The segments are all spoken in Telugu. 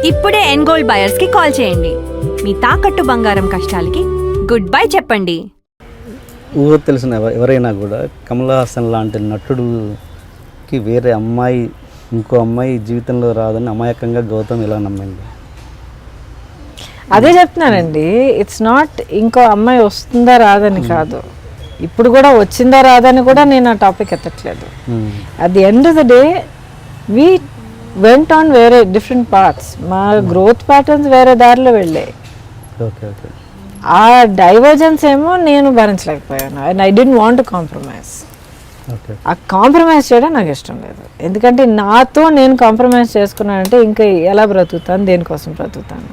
ఇప్పుడే ఎన్గోల్డ్ బయర్స్ కి కాల్ చేయండి. మీ తాకట్టు బంగారం కష్టాలకి గుడ్ బై చెప్పండి. ఊహ తెలిసిన ఎవరైనా కూడా కమల్ హాసన్ లాంటి నటుడుకి వేరే అమ్మాయి ఇంకో అమ్మాయి జీవితంలో రాదని అమాయకంగా గౌతమ్ ఇలా నమ్మింది. అదే చెప్తున్నానండి, ఇట్స్ నాట్ ఇంకో అమ్మాయి వస్తుందా రాదని కాదు, ఇప్పుడు కూడా వచ్చిందా రాదని కూడా నేను ఆ టాపిక్ ఎత్తట్లేదు. At the end of the day we went on వేరే డిఫరెంట్ పార్ట్స్. మా గ్రోత్ ప్యాటర్న్స్ వేరే దారిలో వెళ్ళాయి. Okay okay. ఆ డైవర్జెన్స్ ఏమో నేను భరించలేకపోయాను. And I don't want to compromise. ఆ కాంప్రమైజ్ చేయడం నాకు ఇష్టం లేదు. ఎందుకంటే నాతో నేను కాంప్రమైజ్ చేసుకున్నానంటే ఇంకా ఎలా బ్రతుకుతాను, దేనికోసం బ్రతుకుతాను.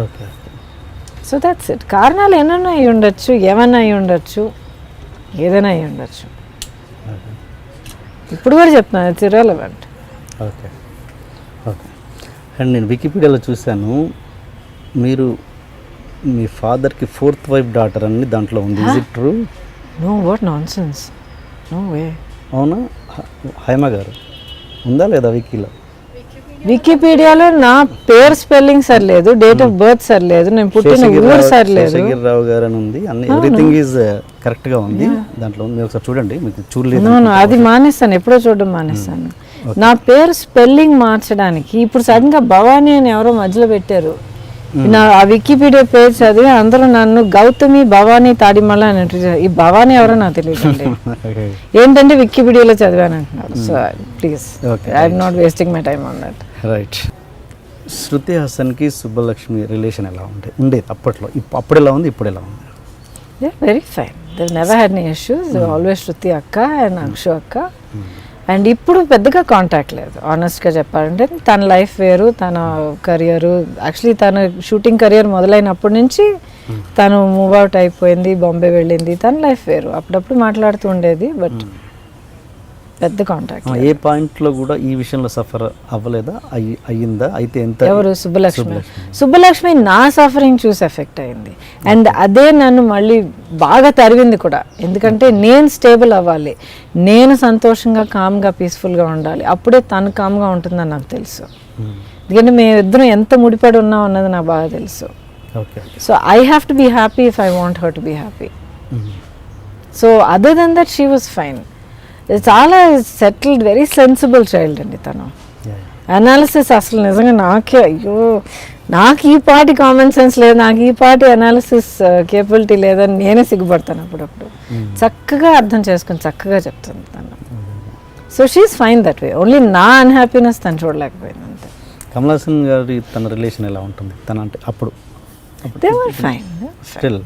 ఓకే. So that's it. కారణాలు ఎన్నైనా అయి ఉండొచ్చు, ఏమన్నా అయి ఉండొచ్చు, ఏదైనా అయి ఉండొచ్చు. ఇప్పుడు కూడా చెప్తున్నాను, it's irrelevant. Okay okay. And నేను వికీపీడియాలో చూశాను, మీరు మీ ఫాదర్కి 4th వైఫ్ డాటర్ అని దాంట్లో ఉంది. Is it true? No, what nonsense, no way. అవునా? హైమ గారు ఉందా లేదా వికీలో? వికీపీడియాలో నా పేరు స్పెల్లింగ్ సరిలేదు, డేట్ ఆఫ్ బర్త్ సరిలేదు, నేను పుట్టిన ఊరు సరిలేదు. శేషగిరిరావు గారు అని ఉంది, అన్ని ఎవ్రీథింగ్ ఈజ్ కరెక్ట్గా ఉంది దాంట్లో. మీరు ఒకసారి చూడండి, మీకు చూడలేదు. అది మానేస్తాను, ఎప్పుడో చూడడం మానేస్తాను. నా పేరు స్పెల్లింగ్ మార్చడానికి ఇప్పుడు సడన్గా భవానీ అని ఎవరో మధ్యలో పెట్టారు. నా ఆ వికీపీడియా పేజ్ చదివి అందరూ నన్ను గౌతమి భవానీ తాడిమల్ల అని అంటారు. ఈ భవానీ ఎవరో నాకు తెలియదండి. ఏంటంటే వికీపీడియాలో చదివాను అంటున్నారు. So please, I'm not wasting my time on that. Right. Shruti హాసన్కి సుబ్బలక్ష్మి రిలేషన్ ఎలా ఉండేది అప్పట్లో? అప్పుడు ఎలా ఉంది, ఇప్పుడు ఎలా ఉంది? They very fine. They never had any issues. Always Shruti అక్క అండ్ అక్షు అక్క. అండ్ ఇప్పుడు పెద్దగా కాంటాక్ట్ లేదు, ఆనెస్ట్గా చెప్పాలంటే. తన లైఫ్ వేరు, తన కెరియరు. యాక్చువల్లీ తన షూటింగ్ కెరియర్ మొదలైనప్పటి నుంచి తను మూవ్ అవుట్ అయిపోయింది, బాంబే వెళ్ళింది. తన లైఫ్ వేరు. అప్పుడప్పుడు మాట్లాడుతూ ఉండేది, బట్ పెద్ద కాంటాక్ట్. ఏ పాయింట్లో కూడా ఈ విషయంలో సఫర్ అవ్వలేదా? అయ్యిందా? అయితే ఎంత? ఎవరు? సుబ్బలక్ష్మి. సుబ్బలక్ష్మి నా సఫరింగ్ చూసి ఎఫెక్ట్ అయింది. అండ్ అదే నన్ను మళ్ళీ బాగా తరిగింది కూడా. ఎందుకంటే నేను స్టేబుల్ అవ్వాలి, నేను సంతోషంగా కామ్గా పీస్ఫుల్గా ఉండాలి, అప్పుడే తను కామ్గా ఉంటుందని నాకు తెలుసు. ఎందుకంటే మేమిద్దరం ఎంత ముడిపడి ఉన్నాం అన్నది నాకు బాగా తెలుసు. So I have to be happy if I want her to be happy. So other than that she was fine. చాలా సెటిల్డ్, వెరీ సెన్సిబుల్ చైల్డ్ అండి తను. అనాలిసిస్ అసలు నిజంగా నాకే, అయ్యో నాకు ఈ పాటి కామన్ సెన్స్ లేదు, నాకు ఈ పాటి అనాలిసిస్ కేపబిలిటీ లేదని నేనే సిగ్గుపడతాను అప్పుడప్పుడు. చక్కగా అర్థం చేసుకుని చక్కగా చెప్తుంది తను. So she's fine that way. Only నా అన్హ్యాపీనెస్ తను చూడలేకపోయింది అంతే. కమల్ హాసన్ గారి తన రిలేషన్ ఎలా ఉంటుంది తన అంటే అప్పుడు? They were fine still.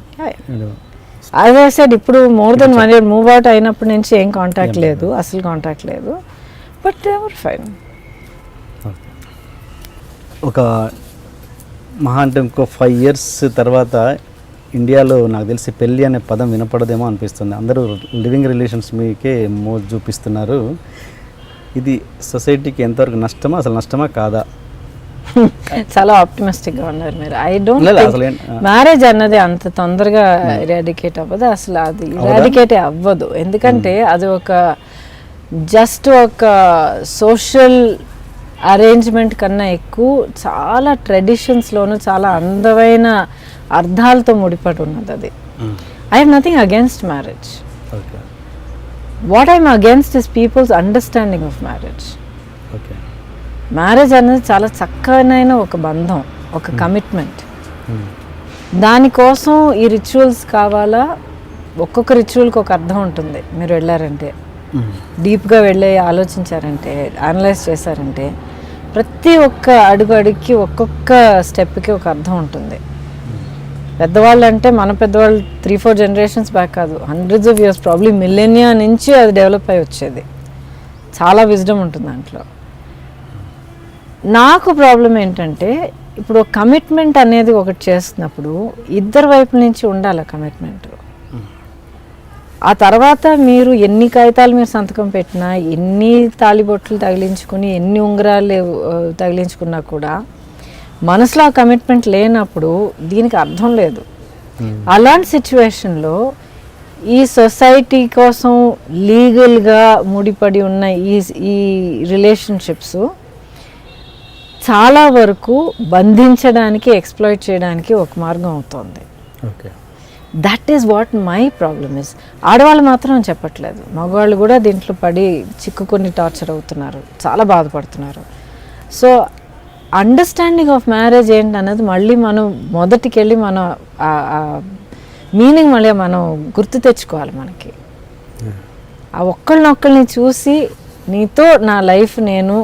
As I said, ఇప్పుడు more than 1 year move out అయినప్పటి నుంచి ఏం కాంటాక్ట్ లేదు, అసలు కాంటాక్ట్ లేదు. But they were fine. ఒక మహా అంటే ఇంకో 5 years తర్వాత ఇండియాలో నాకు తెలిసి పెళ్ళి అనే పదం వినపడదేమో అనిపిస్తుంది. అందరూ లివింగ్ రిలేషన్స్ మీకే మోజు చూపిస్తున్నారు. ఇది సొసైటీకి ఎంతవరకు నష్టమా, అసలు నష్టమా కాదా? చాలా ఆప్టిమిస్టిక్గా ఉన్నారు మీరు. ఐ డోంట్ థింక్ మ్యారేజ్ అన్నది అంత తొందరగా ఇరాడికేట్ అవ్వదు. అసలు అది ఇరాడికేటే అవ్వదు. ఎందుకంటే అది ఒక జస్ట్ ఒక సోషల్ అరేంజ్మెంట్ కన్నా ఎక్కువ చాలా ట్రెడిషన్స్లోనూ చాలా అందమైన అర్థాలతో ముడిపడి ఉన్నది అది. I have nothing against marriage. What I'm against is people's understanding of marriage. Marriage అనేది చాలా చక్కనైన ఒక బంధం, ఒక కమిట్మెంట్. దానికోసం ఈ రిచువల్స్ కావాలా? ఒక్కొక్క రిచువల్కి ఒక అర్థం ఉంటుంది. మీరు వెళ్ళారంటే, డీప్గా వెళ్ళి ఆలోచించారంటే, అనలైజ్ చేశారంటే, ప్రతి ఒక్క అడుగుకి ఒక్కొక్క స్టెప్కి ఒక అర్థం ఉంటుంది. పెద్దవాళ్ళు అంటే మన పెద్దవాళ్ళు 3-4 generations బ్యాక్ కాదు, hundreds of years, probably millennia నుంచి అది డెవలప్ అయి వచ్చేది. చాలా విజ్డమ్ ఉంటుంది దాంట్లో. నాకు ప్రాబ్లం ఏంటంటే, ఇప్పుడు కమిట్మెంట్ అనేది ఒకటి చేస్తున్నప్పుడు ఇద్దరు వైపుల నుంచి ఉండాలి కమిట్మెంట్. ఆ తర్వాత మీరు ఎన్ని కాగితాలు మీరు సంతకం పెట్టినా, ఎన్ని తాళిబొట్లు తగిలించుకుని, ఎన్ని ఉంగరాలు తగిలించుకున్నా కూడా మనసులో ఆ కమిట్మెంట్ లేనప్పుడు దీనికి అర్థం లేదు. అలాంటి సిచ్యువేషన్లో ఈ సొసైటీ కోసం లీగల్గా ముడిపడి ఉన్న ఈ రిలేషన్షిప్స్ చాలా వరకు బంధించడానికి, ఎక్స్ప్లాయిట్ చేయడానికి ఒక మార్గం అవుతుంది. Okay. That is what my problem is. ఆడవాళ్ళు మాత్రం చెప్పట్లేదు, మగవాళ్ళు కూడా దీంట్లో పడి చిక్కుకొని టార్చర్ అవుతున్నారు, చాలా బాధపడుతున్నారు. సో అండర్స్టాండింగ్ ఆఫ్ మ్యారేజ్ ఏంటన్నది మళ్ళీ మనం మొదటికి వెళ్ళి మనం మీనింగ్ మళ్ళీ మనం గుర్తు తెచ్చుకోవాలి. మనకి ఆ ఒక్కళ్ళనొక్కళ్ళని చూసి నీతో నా లైఫ్ నేను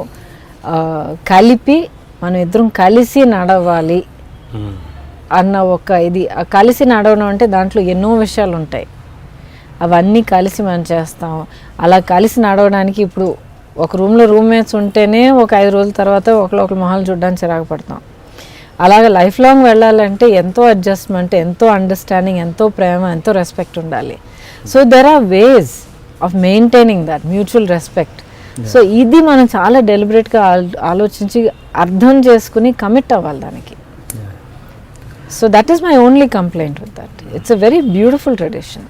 కలిపి మనం ఇద్దరం కలిసి నడవాలి అన్న ఒక ఇది. కలిసి నడవడం అంటే దాంట్లో ఎన్నో విషయాలు ఉంటాయి, అవన్నీ కలిసి మనం చేస్తాం. అలా కలిసి నడవడానికి ఇప్పుడు ఒక రూమ్లో రూమ్మేట్స్ ఉంటేనే ఒక 5 రోజుల తర్వాత ఒకళ్ళొకరు మొహాలు చూడడానికి చిరాకు పడతాం. అలాగే లైఫ్ లాంగ్ వెళ్ళాలంటే ఎంతో అడ్జస్ట్మెంట్, ఎంతో అండర్స్టాండింగ్, ఎంతో ప్రేమ, ఎంతో రెస్పెక్ట్ ఉండాలి. So there are ways of maintaining that mutual respect. So ఇది మనం చాలా డెలిబరేట్గా ఆలోచించి అర్థం చేసుకుని కమిట్ అవ్వాలి దానికి. So that is my only complaint with that. It's a very beautiful tradition.